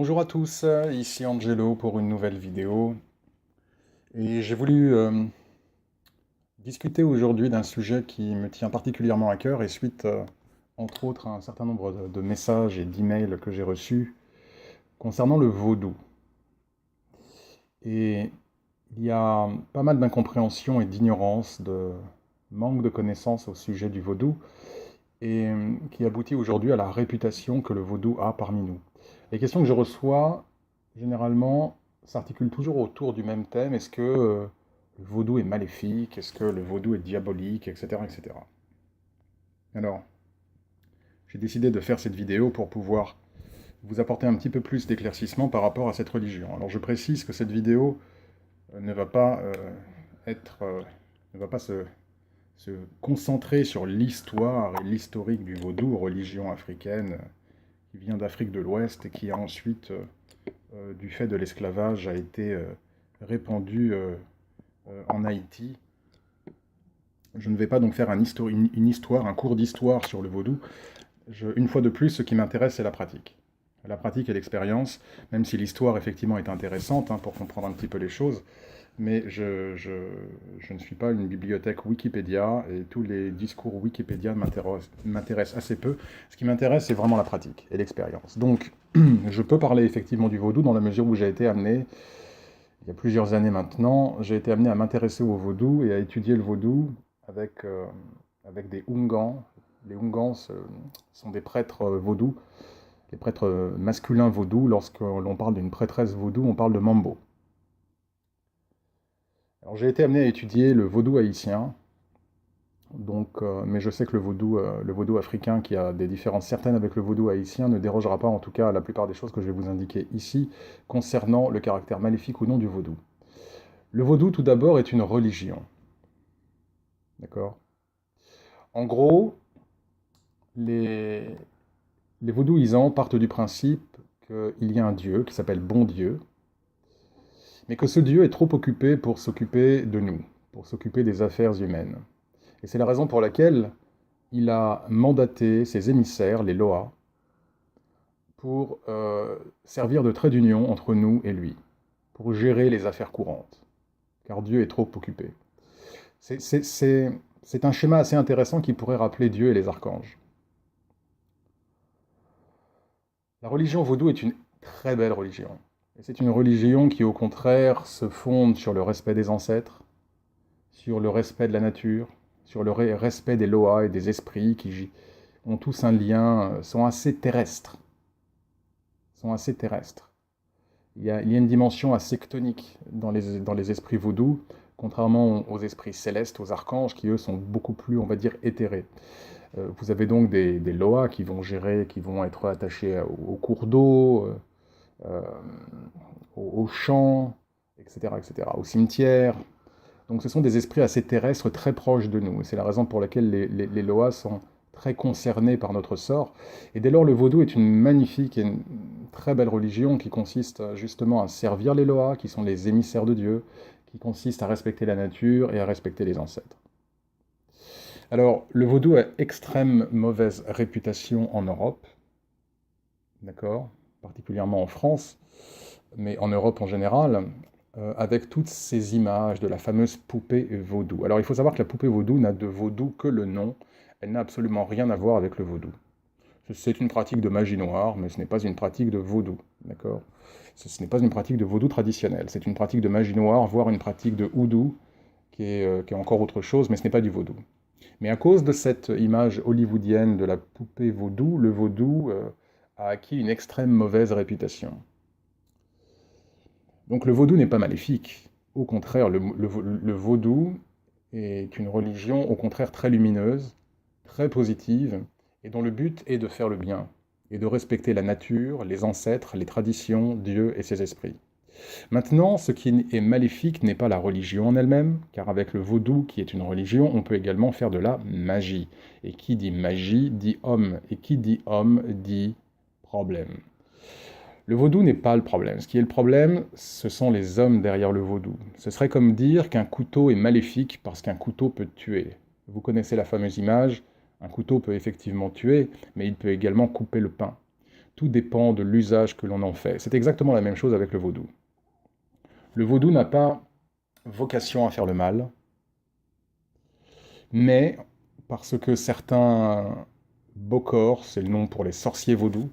Bonjour à tous, ici Angelo pour une nouvelle vidéo. Et j'ai voulu discuter aujourd'hui d'un sujet qui me tient particulièrement à cœur et suite, entre autres, à un certain nombre de messages et d'emails que j'ai reçus concernant le vaudou. Et il y a pas mal d'incompréhension et d'ignorance, de manque de connaissances au sujet du vaudou et qui aboutit aujourd'hui à la réputation que le vaudou a parmi nous. Les questions que je reçois, généralement, s'articulent toujours autour du même thème. Est-ce que le vaudou est maléfique? Est-ce que le vaudou est diabolique? Etc. etc. Alors, j'ai décidé de faire cette vidéo pour pouvoir vous apporter un petit peu plus d'éclaircissement par rapport à cette religion. Alors, je précise que cette vidéo ne va pas être... ne va pas se concentrer sur l'histoire et l'historique du vaudou, religion africaine qui vient d'Afrique de l'Ouest et qui a ensuite, du fait de l'esclavage, a été répandue en Haïti. Je ne vais pas donc faire une histoire, un cours d'histoire sur le vaudou. Une fois de plus, ce qui m'intéresse, c'est la pratique. La pratique et l'expérience, même si l'histoire, effectivement, est intéressante pour comprendre un petit peu les choses, mais je ne suis pas une bibliothèque Wikipédia et tous les discours Wikipédia m'intéressent assez peu. Ce qui m'intéresse, c'est vraiment la pratique et l'expérience. Donc, je peux parler effectivement du vaudou dans la mesure où j'ai été amené, il y a plusieurs années maintenant, j'ai été amené à m'intéresser au vaudou et à étudier le vaudou avec des Hungans. Les Hungans sont des prêtres vaudous, les prêtres masculins vaudous. Lorsque l'on parle d'une prêtresse vaudou, on parle de mambo. Alors j'ai été amené à étudier le vaudou haïtien, donc, mais je sais que le vaudou africain, qui a des différences certaines avec le vaudou haïtien, ne dérogera pas en tout cas à la plupart des choses que je vais vous indiquer ici concernant le caractère maléfique ou non du vaudou. Le vaudou, tout d'abord, est une religion. D'accord? En gros, les, les vaudouisants partent du principe qu'il y a un dieu qui s'appelle Bon Dieu, mais que ce dieu est trop occupé pour s'occuper de nous, pour s'occuper des affaires humaines. Et c'est la raison pour laquelle il a mandaté ses émissaires, les Loa, pour servir de trait d'union entre nous et lui, pour gérer les affaires courantes, car Dieu est trop occupé. C'est un schéma assez intéressant qui pourrait rappeler Dieu et les archanges. La religion vaudou est une très belle religion. Et c'est une religion qui, au contraire, se fonde sur le respect des ancêtres, sur le respect de la nature, sur le respect des loas et des esprits qui ont tous un lien, sont assez terrestres. Sont assez terrestres. Il y a une dimension assez chtonique dans les esprits vaudous, contrairement aux esprits célestes, aux archanges, qui eux sont beaucoup plus, on va dire, éthérés. Vous avez donc des loas qui vont gérer, qui vont être attachés aux cours d'eau, euh, aux champs, etc., etc., au cimetière. Donc ce sont des esprits assez terrestres, très proches de nous. Et c'est la raison pour laquelle les Loas sont très concernés par notre sort. Et dès lors, le vaudou est une magnifique et une très belle religion qui consiste justement à servir les Loas, qui sont les émissaires de Dieu, qui consiste à respecter la nature et à respecter les ancêtres. Alors, le vaudou a extrême mauvaise réputation en Europe, d'accord, particulièrement en France, mais en Europe en général, avec toutes ces images de la fameuse poupée vaudou. Alors il faut savoir que la poupée vaudou n'a de vaudou que le nom, elle n'a absolument rien à voir avec le vaudou. C'est une pratique de magie noire, mais ce n'est pas une pratique de vaudou, d'accord? Ce n'est pas une pratique de vaudou traditionnel, c'est une pratique de magie noire, voire une pratique de houdou, qui est encore autre chose, mais ce n'est pas du vaudou. Mais à cause de cette image hollywoodienne de la poupée vaudou, le vaudou a acquis une extrême mauvaise réputation. Donc le vaudou n'est pas maléfique. Au contraire, le vaudou est une religion, au contraire, très lumineuse, très positive, et dont le but est de faire le bien, et de respecter la nature, les ancêtres, les traditions, Dieu et ses esprits. Maintenant, ce qui est maléfique n'est pas la religion en elle-même, car avec le vaudou, qui est une religion, on peut également faire de la magie. Et qui dit magie dit homme, et qui dit homme dit problème. Le vaudou n'est pas le problème. Ce qui est le problème, ce sont les hommes derrière le vaudou. Ce serait comme dire qu'un couteau est maléfique parce qu'un couteau peut tuer. Vous connaissez la fameuse image, un couteau peut effectivement tuer, mais il peut également couper le pain. Tout dépend de l'usage que l'on en fait. C'est exactement la même chose avec le vaudou. Le vaudou n'a pas vocation à faire le mal, mais parce que certains bokors, c'est le nom pour les sorciers vaudous,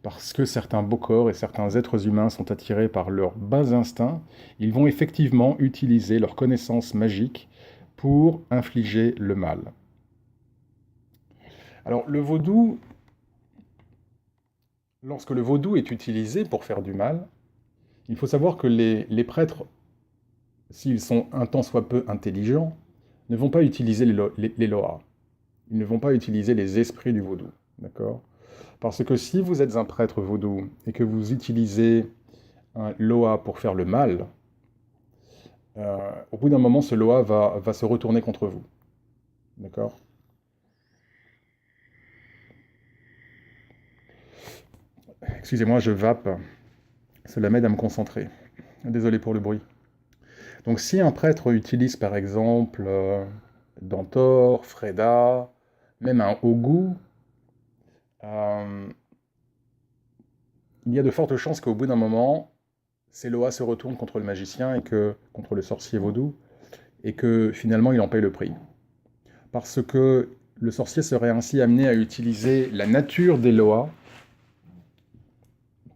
parce que certains bokors et certains êtres humains sont attirés par leurs bas instincts, ils vont effectivement utiliser leur connaissance magique pour infliger le mal. Alors le vaudou, lorsque le vaudou est utilisé pour faire du mal, il faut savoir que les prêtres, s'ils sont un tant soit peu intelligents, ne vont pas utiliser les loas. Ils ne vont pas utiliser les esprits du vaudou. D'accord? Parce que si vous êtes un prêtre vaudou et que vous utilisez un loa pour faire le mal, au bout d'un moment, ce loa va se retourner contre vous. D'accord? Excusez-moi, je vape. Cela m'aide à me concentrer. Désolé pour le bruit. Donc si un prêtre utilise par exemple Dantor, Freda, même un Ogu, euh, il y a de fortes chances qu'au bout d'un moment, ces loas se retournent contre le magicien et contre le sorcier vaudou, et que finalement il en paye le prix. Parce que le sorcier serait ainsi amené à utiliser la nature des loas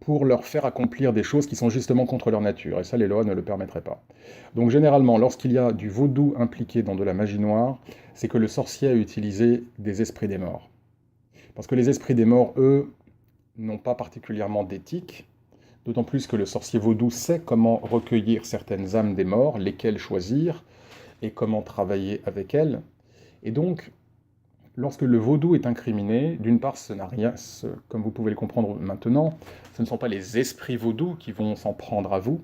pour leur faire accomplir des choses qui sont justement contre leur nature, et ça les lois ne le permettraient pas. Donc généralement, lorsqu'il y a du vaudou impliqué dans de la magie noire, c'est que le sorcier a utilisé des esprits des morts. Parce que les esprits des morts, eux, n'ont pas particulièrement d'éthique, d'autant plus que le sorcier vaudou sait comment recueillir certaines âmes des morts, lesquelles choisir, et comment travailler avec elles. Et donc, lorsque le vaudou est incriminé, d'une part, comme vous pouvez le comprendre maintenant, ce ne sont pas les esprits vaudous qui vont s'en prendre à vous,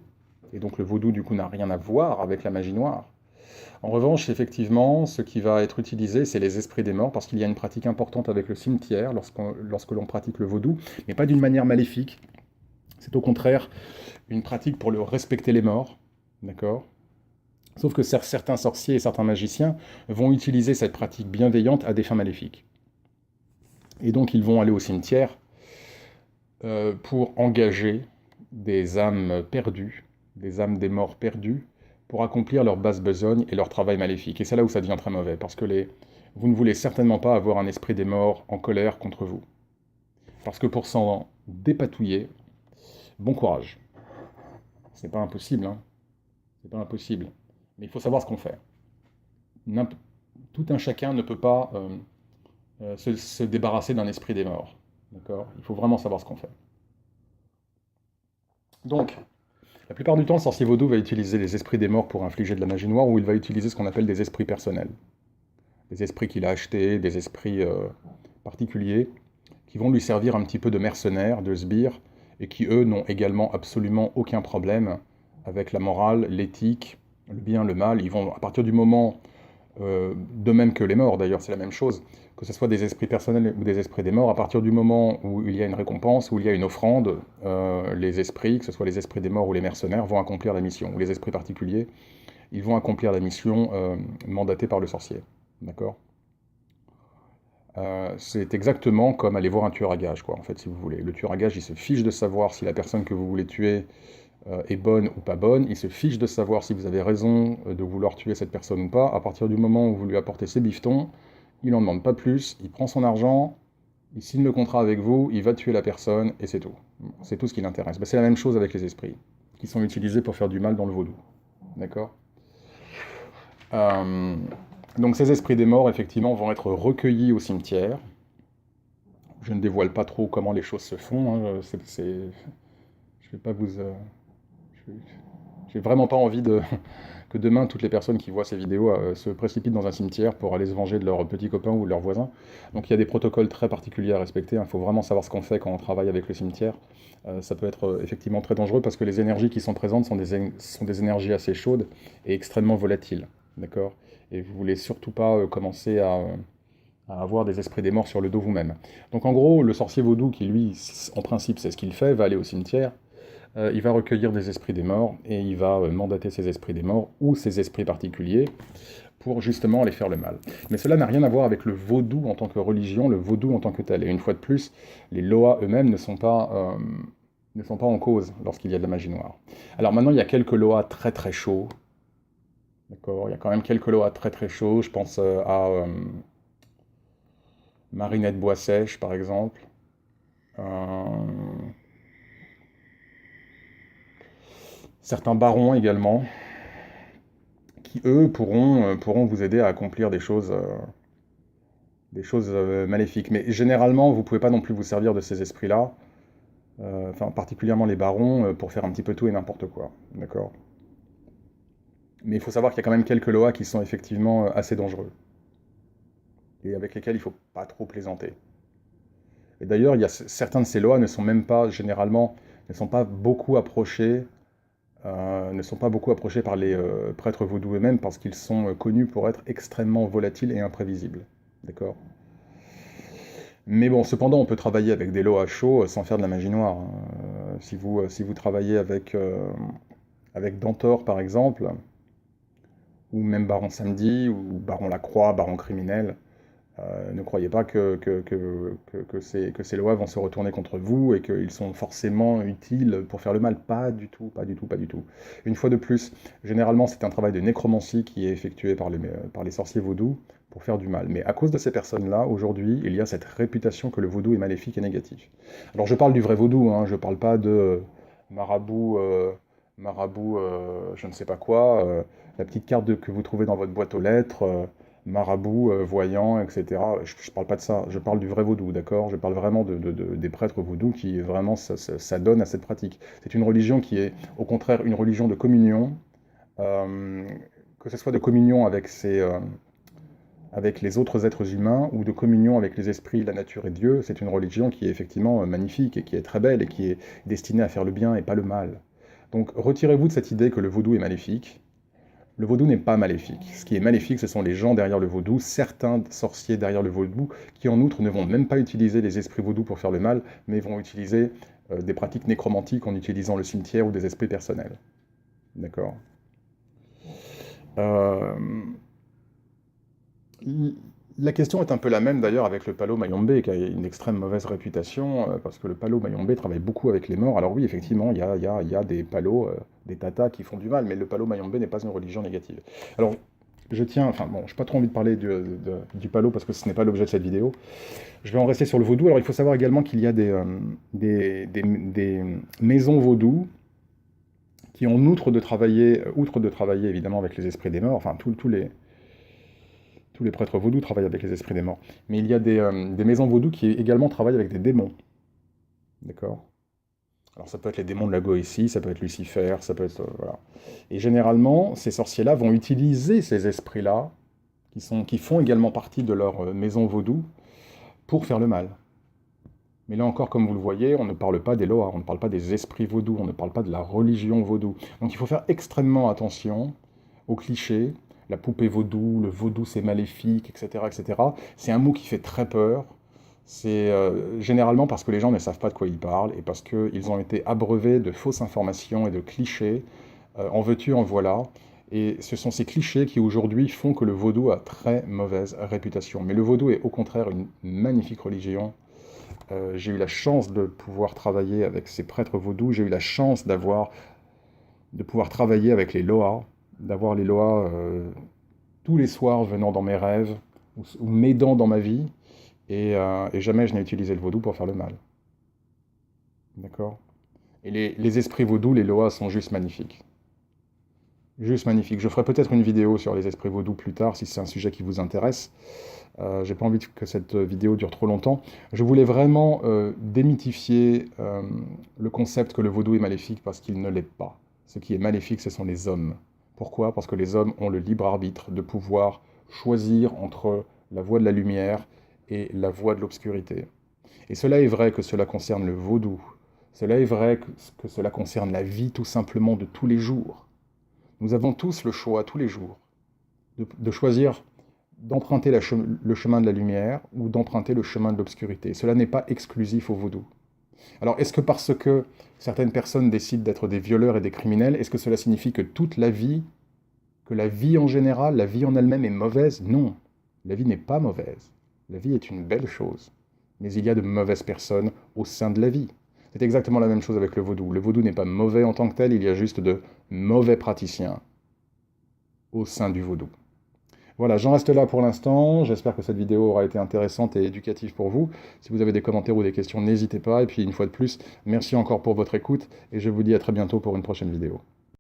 et donc le vaudou du coup n'a rien à voir avec la magie noire. En revanche, effectivement, ce qui va être utilisé, c'est les esprits des morts, parce qu'il y a une pratique importante avec le cimetière lorsque l'on pratique le vaudou, mais pas d'une manière maléfique. C'est au contraire une pratique pour respecter les morts, d'accord? Sauf que certains sorciers et certains magiciens vont utiliser cette pratique bienveillante à des fins maléfiques. Et donc ils vont aller au cimetière pour engager des âmes perdues, des âmes des morts perdues, pour accomplir leur basse besogne et leur travail maléfique. Et c'est là où ça devient très mauvais, parce que vous ne voulez certainement pas avoir un esprit des morts en colère contre vous. Parce que pour s'en dépatouiller, bon courage. C'est pas impossible, hein. C'est pas impossible. Mais il faut savoir ce qu'on fait. Tout un chacun ne peut pas se débarrasser d'un esprit des morts. D'accord? Il faut vraiment savoir ce qu'on fait. Donc, la plupart du temps, le sorcier vaudou va utiliser les esprits des morts pour infliger de la magie noire, ou il va utiliser ce qu'on appelle des esprits personnels. Des esprits qu'il a achetés, des esprits particuliers, qui vont lui servir un petit peu de mercenaires, de sbires, et qui, eux, n'ont également absolument aucun problème avec la morale, l'éthique, le bien, le mal. Ils vont, à partir du moment, de même que les morts d'ailleurs, c'est la même chose, que ce soit des esprits personnels ou des esprits des morts, à partir du moment où il y a une récompense, où il y a une offrande, les esprits, que ce soit les esprits des morts ou les mercenaires, vont accomplir la mission, ou les esprits particuliers, ils vont accomplir la mission mandatée par le sorcier. D'accord? C'est exactement comme aller voir un tueur à gages, quoi, en fait, si vous voulez. Le tueur à gages, il se fiche de savoir si la personne que vous voulez tuer est bonne ou pas bonne, il se fiche de savoir si vous avez raison de vouloir tuer cette personne ou pas. À partir du moment où vous lui apportez ses bifetons, il n'en demande pas plus, il prend son argent, il signe le contrat avec vous, il va tuer la personne, et c'est tout. C'est tout ce qui l'intéresse. Ben, c'est la même chose avec les esprits, qui sont utilisés pour faire du mal dans le vaudou. D'accord? Donc ces esprits des morts, effectivement, vont être recueillis au cimetière. Je ne dévoile pas trop comment les choses se font. Hein. Je ne vais pas vous... J'ai vraiment pas envie que demain, toutes les personnes qui voient ces vidéos se précipitent dans un cimetière pour aller se venger de leurs petits copains ou de leurs voisins. Donc il y a des protocoles très particuliers à respecter. Il faut vraiment savoir ce qu'on fait quand on travaille avec le cimetière. Ça peut être effectivement très dangereux parce que les énergies qui sont présentes sont des énergies assez chaudes et extrêmement volatiles. D'accord? Et vous voulez surtout pas commencer à avoir des esprits des morts sur le dos vous-même. Donc en gros, le sorcier vaudou qui, lui, en principe, c'est ce qu'il fait, va aller au cimetière, il va recueillir des esprits des morts et il va mandater ces esprits des morts ou ces esprits particuliers pour justement aller faire le mal. Mais cela n'a rien à voir avec le vaudou en tant que religion, le vaudou en tant que tel. Et une fois de plus, les loas eux-mêmes ne sont pas en cause lorsqu'il y a de la magie noire. Alors maintenant, il y a quelques loas très très chauds. D'accord, il y a quand même quelques loas très très chauds. Je pense à Marinette Boissèche, par exemple. Euh, Certains barons également, qui eux pourront vous aider à accomplir des choses maléfiques. Mais généralement, vous ne pouvez pas non plus vous servir de ces esprits-là, enfin particulièrement les barons, pour faire un petit peu tout et n'importe quoi. D'accord? Mais il faut savoir qu'il y a quand même quelques loas qui sont effectivement assez dangereux, et avec lesquels il ne faut pas trop plaisanter. Et d'ailleurs, certains de ces loas ne sont même pas, généralement, ne sont pas beaucoup approchés par les prêtres vaudous eux-mêmes parce qu'ils sont connus pour être extrêmement volatiles et imprévisibles. D'accord? Mais bon, cependant, on peut travailler avec des lots à chaud sans faire de la magie noire, hein. Si vous travaillez avec Dantor, par exemple, ou même Baron Samedi, ou Baron Lacroix, Baron Criminel, ne croyez pas que ces lois vont se retourner contre vous et qu'ils sont forcément utiles pour faire le mal. Pas du tout, pas du tout, pas du tout. Une fois de plus, généralement c'est un travail de nécromancie qui est effectué par les sorciers vaudous pour faire du mal. Mais à cause de ces personnes-là, aujourd'hui, il y a cette réputation que le vaudou est maléfique et négatif. Alors je parle du vrai vaudou, hein, je ne parle pas de marabout, je ne sais pas quoi, la petite carte que vous trouvez dans votre boîte aux lettres, marabout, voyant, etc. Je ne parle pas de ça, je parle du vrai vaudou, d'accord? Je parle vraiment des prêtres vaudous qui vraiment s'adonnent à cette pratique. C'est une religion qui est au contraire une religion de communion, euh, que ce soit de communion avec les autres êtres humains ou de communion avec les esprits, la nature et Dieu. C'est une religion qui est effectivement magnifique et qui est très belle et qui est destinée à faire le bien et pas le mal. Donc retirez-vous de cette idée que le vaudou est maléfique. Le vaudou n'est pas maléfique. Ce qui est maléfique, ce sont les gens derrière le vaudou, certains sorciers derrière le vaudou, qui en outre ne vont même pas utiliser les esprits vaudous pour faire le mal, mais vont utiliser des pratiques nécromantiques en utilisant le cimetière ou des esprits personnels. D'accord? Euh, La question est un peu la même d'ailleurs avec le Palo Mayombe, qui a une extrême mauvaise réputation, parce que le Palo Mayombe travaille beaucoup avec les morts. Alors oui, effectivement, il y a des palos, des tatas qui font du mal, mais le Palo Mayombe n'est pas une religion négative. Alors, je tiens, enfin bon, je n'ai pas trop envie de parler du Palo parce que ce n'est pas l'objet de cette vidéo. Je vais en rester sur le vaudou. Alors il faut savoir également qu'il y a des maisons vaudou qui, outre de travailler évidemment avec les esprits des morts, enfin tous les prêtres vaudous travaillent avec les esprits des morts. Mais il y a des maisons vaudou qui également travaillent avec des démons. D'accord? Alors ça peut être les démons de la Goétie, ça peut être Lucifer, ça peut être... voilà. Et généralement, ces sorciers-là vont utiliser ces esprits-là, qui font également partie de leur maison vaudou, pour faire le mal. Mais là encore, comme vous le voyez, on ne parle pas des loas, on ne parle pas des esprits vaudous, on ne parle pas de la religion vaudou. Donc il faut faire extrêmement attention aux clichés, la poupée vaudou, le vaudou c'est maléfique, etc., etc. C'est un mot qui fait très peur. C'est généralement parce que les gens ne savent pas de quoi ils parlent et parce qu'ils ont été abreuvés de fausses informations et de clichés. En veux-tu, en voilà. Et ce sont ces clichés qui aujourd'hui font que le vaudou a très mauvaise réputation. Mais le vaudou est au contraire une magnifique religion. J'ai eu la chance de pouvoir travailler avec ces prêtres vaudous. J'ai eu la chance de pouvoir travailler avec les loas, d'avoir les loas tous les soirs venant dans mes rêves ou m'aidant dans ma vie. Et jamais je n'ai utilisé le vaudou pour faire le mal. D'accord? Et les esprits vaudous, les loas sont juste magnifiques. Juste magnifiques. Je ferai peut-être une vidéo sur les esprits vaudous plus tard, si c'est un sujet qui vous intéresse. J'ai pas envie que cette vidéo dure trop longtemps. Je voulais vraiment démythifier le concept que le vaudou est maléfique parce qu'il ne l'est pas. Ce qui est maléfique, ce sont les hommes. Pourquoi? Parce que les hommes ont le libre arbitre de pouvoir choisir entre la voie de la lumière et la voie de l'obscurité. Et cela est vrai que cela concerne le vaudou. Cela est vrai que cela concerne la vie tout simplement de tous les jours. Nous avons tous le choix tous les jours de choisir d'emprunter le chemin de la lumière ou d'emprunter le chemin de l'obscurité. Cela n'est pas exclusif au vaudou. Alors, est-ce que parce que certaines personnes décident d'être des violeurs et des criminels, est-ce que cela signifie que toute la vie, que la vie en général, la vie en elle-même est mauvaise? Non, la vie n'est pas mauvaise. La vie est une belle chose. Mais il y a de mauvaises personnes au sein de la vie. C'est exactement la même chose avec le vaudou. Le vaudou n'est pas mauvais en tant que tel, il y a juste de mauvais praticiens au sein du vaudou. Voilà, j'en reste là pour l'instant. J'espère que cette vidéo aura été intéressante et éducative pour vous. Si vous avez des commentaires ou des questions, n'hésitez pas. Et puis, une fois de plus, merci encore pour votre écoute et je vous dis à très bientôt pour une prochaine vidéo.